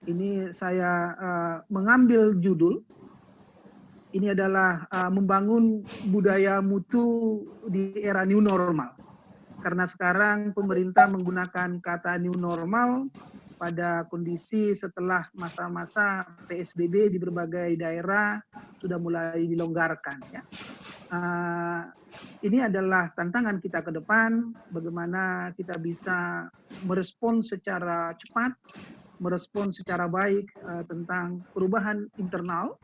Ini saya mengambil judul, ini adalah membangun budaya mutu di era new normal. Karena sekarang pemerintah menggunakan kata new normal pada kondisi setelah masa-masa PSBB di berbagai daerah sudah mulai dilonggarkan. Ya. Ini adalah tantangan kita ke depan, bagaimana kita bisa merespon secara cepat, merespon secara baik tentang perubahan internal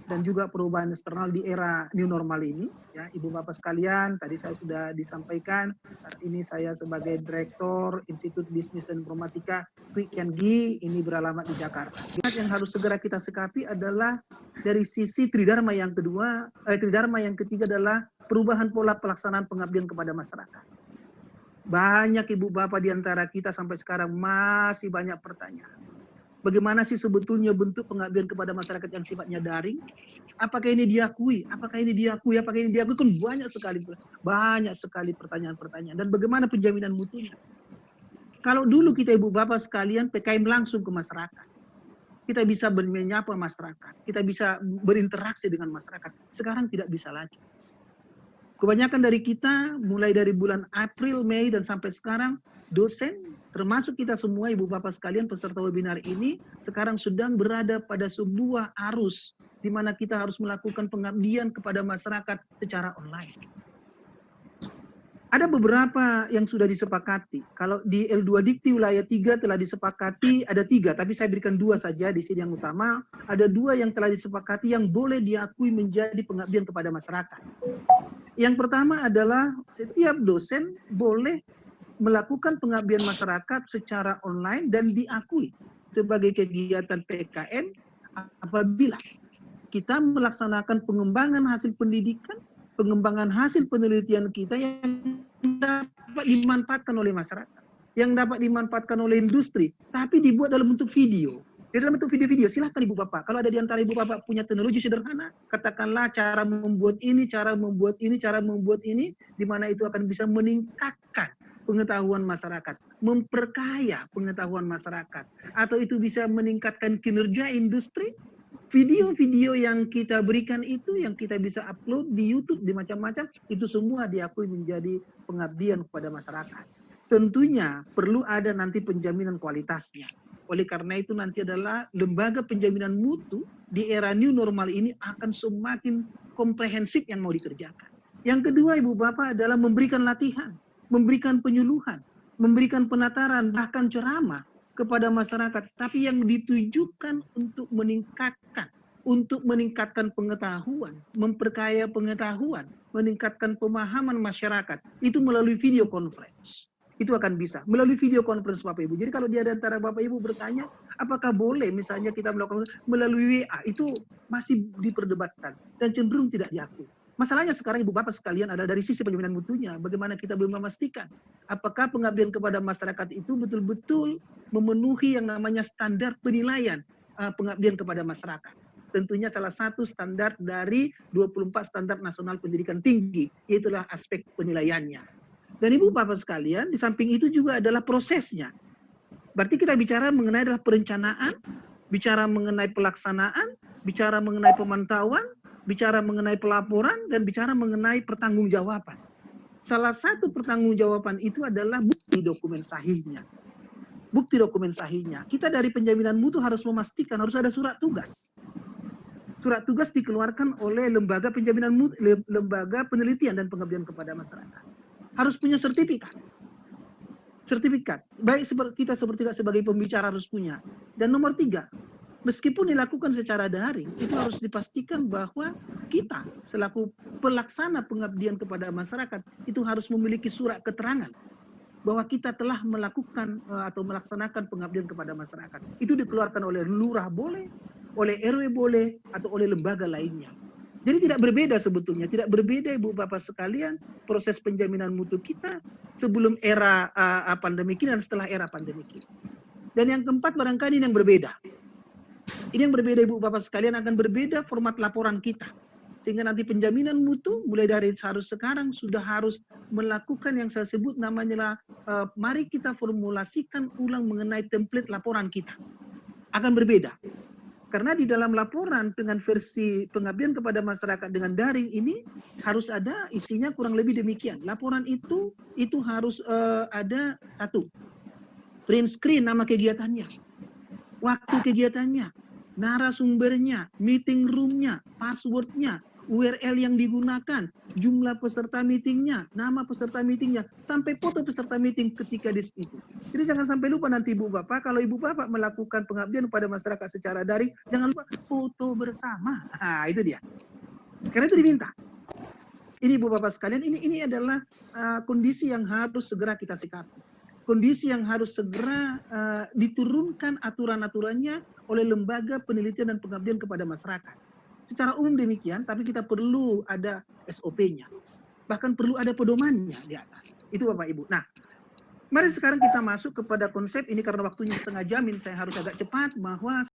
dan juga perubahan eksternal di era new normal ini. Ya, Ibu Bapak sekalian, tadi saya sudah disampaikan, saat ini saya sebagai Direktur Institut Bisnis dan Informatika Kwi Kian Gi, ini beralamat di Jakarta. Yang harus segera kita sikapi adalah dari sisi Tridharma yang kedua, Tridharma yang ketiga adalah perubahan pola pelaksanaan pengabdian kepada masyarakat. Banyak Ibu Bapak di antara kita sampai sekarang masih banyak pertanyaan. Bagaimana sih sebetulnya bentuk pengabdian kepada masyarakat yang sifatnya daring? Apakah ini diakui? Apakah ini diakui? Apakah ini diakui? Kan banyak sekali pertanyaan-pertanyaan. Dan bagaimana penjaminan mutunya? Kalau dulu kita Ibu Bapak sekalian PKM langsung ke masyarakat, kita bisa menyapa masyarakat, kita bisa berinteraksi dengan masyarakat. Sekarang tidak bisa lagi. Kebanyakan dari kita, mulai dari bulan April, Mei, dan sampai sekarang, dosen, termasuk kita semua Ibu Bapak sekalian peserta webinar ini, sekarang sedang berada pada sebuah arus, di mana kita harus melakukan pengabdian kepada masyarakat secara online. Ada beberapa yang sudah disepakati. Kalau di L2 Dikti wilayah 3 telah disepakati, ada 3, tapi saya berikan 2 saja di sini yang utama. Ada 2 yang telah disepakati yang boleh diakui menjadi pengabdian kepada masyarakat. Yang pertama adalah setiap dosen boleh melakukan pengabdian masyarakat secara online dan diakui sebagai kegiatan PKM apabila kita melaksanakan pengembangan hasil pendidikan, pengembangan hasil penelitian kita yang dapat dimanfaatkan oleh masyarakat, yang dapat dimanfaatkan oleh industri, tapi dibuat dalam bentuk video. Di dalam bentuk video-video, silahkan Ibu Bapak. Kalau ada di antara Ibu Bapak punya teknologi sederhana, katakanlah cara membuat ini, cara membuat ini, cara membuat ini, di mana itu akan bisa meningkatkan pengetahuan masyarakat, memperkaya pengetahuan masyarakat, atau itu bisa meningkatkan kinerja industri. Video-video yang kita berikan itu, yang kita bisa upload di YouTube, di macam-macam, itu semua diakui menjadi pengabdian kepada masyarakat. Tentunya perlu ada nanti penjaminan kualitasnya. Oleh karena itu nanti adalah lembaga penjaminan mutu di era new normal ini akan semakin komprehensif yang mau dikerjakan. Yang kedua Ibu Bapak adalah memberikan latihan, memberikan penyuluhan, memberikan penataran, bahkan ceramah kepada masyarakat, tapi yang ditujukan untuk meningkatkan pengetahuan, memperkaya pengetahuan, meningkatkan pemahaman masyarakat, itu melalui video conference. Itu akan bisa melalui video conference Bapak Ibu. Jadi kalau di antara Bapak Ibu bertanya, apakah boleh misalnya kita melakukan melalui WA, itu masih diperdebatkan dan cenderung tidak diakui. Masalahnya sekarang Ibu Bapak sekalian ada dari sisi penjaminan mutunya, bagaimana kita belum memastikan apakah pengabdian kepada masyarakat itu betul-betul memenuhi yang namanya standar penilaian pengabdian kepada masyarakat. Tentunya salah satu standar dari 24 standar nasional pendidikan tinggi, itulah aspek penilaiannya. Dan Ibu Bapak sekalian, di samping itu juga adalah prosesnya. Berarti kita bicara mengenai adalah perencanaan, bicara mengenai pelaksanaan, bicara mengenai pemantauan, bicara mengenai pelaporan, dan bicara mengenai pertanggungjawaban. Salah satu pertanggungjawaban itu adalah bukti dokumen sahihnya. Bukti dokumen sahihnya. Kita dari penjaminan mutu harus memastikan harus ada surat tugas. Surat tugas dikeluarkan oleh lembaga penjaminan mutu, lembaga penelitian dan pengabdian kepada masyarakat. Harus punya sertifikat. Baik kita sebagai pembicara harus punya. Dan nomor 3, meskipun dilakukan secara daring, itu harus dipastikan bahwa kita selaku pelaksana pengabdian kepada masyarakat itu harus memiliki surat keterangan bahwa kita telah melakukan atau melaksanakan pengabdian kepada masyarakat. Itu dikeluarkan oleh lurah boleh, oleh RW boleh, atau oleh lembaga lainnya. Jadi tidak berbeda sebetulnya, tidak berbeda Ibu Bapak sekalian proses penjaminan mutu kita sebelum era pandemi ini dan setelah era pandemi ini. Dan yang keempat barangkali ini yang berbeda. Ini yang berbeda Ibu Bapak sekalian akan berbeda format laporan kita. Sehingga nanti penjaminan mutu mulai dari harus sekarang sudah harus melakukan yang saya sebut namanya mari kita formulasikan ulang mengenai template laporan kita. akan berbeda. Karena di dalam laporan dengan versi pengabdian kepada masyarakat dengan daring ini harus ada isinya kurang lebih demikian. Laporan itu harus ada satu, print screen nama kegiatannya, waktu kegiatannya, narasumbernya, meeting roomnya, passwordnya, URL yang digunakan, jumlah peserta meetingnya, nama peserta meetingnya, sampai foto peserta meeting ketika di situ. Jadi jangan sampai lupa nanti Ibu Bapak, kalau Ibu Bapak melakukan pengabdian kepada masyarakat secara daring, jangan lupa foto bersama. Nah, itu dia. Karena itu diminta. Ini Ibu Bapak sekalian, ini adalah kondisi yang harus segera kita sikapi. Kondisi yang harus segera diturunkan aturan-aturannya oleh lembaga penelitian dan pengabdian kepada masyarakat. Secara umum demikian, tapi kita perlu ada SOP-nya. Bahkan perlu ada pedomannya di atas. Itu Bapak Ibu. Nah, mari sekarang kita masuk kepada konsep ini karena waktunya setengah jam, ini saya harus agak cepat, bahwa